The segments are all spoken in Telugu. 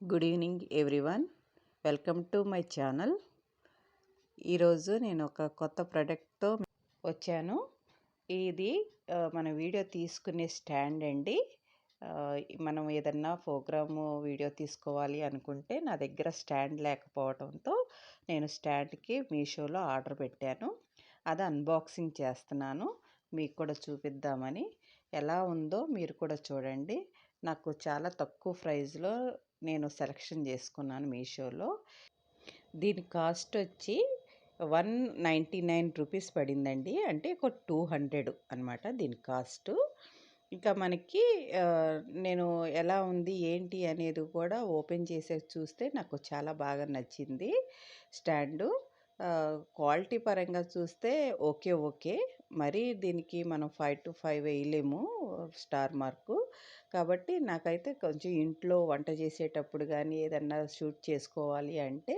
Good evening everyone. Welcome to my channel. ఈరోజు నేను ఒక కొత్త ప్రోడక్ట్తో వచ్చాను. ఇది మన వీడియో తీసుకునే స్టాండ్ అండి. మనం ఏదన్నా ప్రోగ్రాము వీడియో తీసుకోవాలి అనుకుంటే నా దగ్గర స్టాండ్ లేకపోవడంతో నేను స్టాండ్కి మీషోలో ఆర్డర్ పెట్టాను. అది అన్బాక్సింగ్ చేస్తున్నాను, మీకు కూడా చూపిద్దామని. ఎలా ఉందో మీరు కూడా చూడండి. నాకు చాలా తక్కువ ప్రైస్లో నేను సెలెక్షన్ చేసుకున్నాను మీషోలో. దీని కాస్ట్ వచ్చి 199 రూపీస్ పడిందండి. అంటే ఒక 200 అనమాట దీని కాస్టు. ఇంకా మనకి నేను ఎలా ఉంది ఏంటి అనేది కూడా ఓపెన్ చేసి చూస్తే నాకు చాలా బాగా నచ్చింది స్టాండు. క్వాలిటీ పరంగా చూస్తే ఓకే. మరి దీనికి మనం 5 to 5 వేయలేము స్టార్ మార్కు. కాబట్టి నాకైతే కొంచెం ఇంట్లో వంట చేసేటప్పుడు కానీ ఏదన్నా షూట్ చేసుకోవాలి అంటే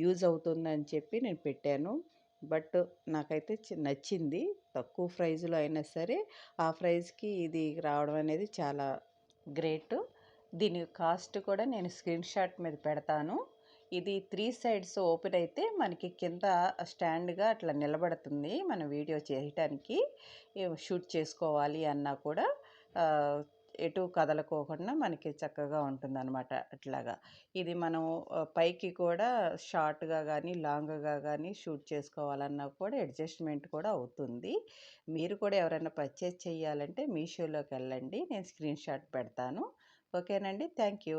యూజ్ అవుతుందని చెప్పి నేను పెట్టాను. బట్ నాకైతే నచ్చింది. తక్కువ ప్రైజ్లో అయినా సరే ఆ ప్రైజ్కి ఇది రావడం అనేది చాలా గ్రేట్. దీని కాస్ట్ కూడా నేను స్క్రీన్ షాట్ మీద పెడతాను. ఇది 3 సైడ్స్ ఓపెన్ అయితే మనకి కింద స్టాండ్గా అట్లా నిలబడుతుంది. మన వీడియో చేయటానికి షూట్ చేసుకోవాలి అన్నా కూడా ఎటు కదలకోకుండా మనకి చక్కగా ఉంటుందన్నమాట. అట్లాగా ఇది మనం పైకి కూడా షార్ట్గా కానీ లాంగ్గా కానీ షూట్ చేసుకోవాలన్నా కూడా అడ్జస్ట్మెంట్ కూడా అవుతుంది. మీరు కూడా ఎవరైనా పర్చేస్ చేయాలంటే మీషోలోకి వెళ్ళండి, నేను స్క్రీన్ షాట్ పెడతాను. ఓకేనండి, థ్యాంక్ యూ.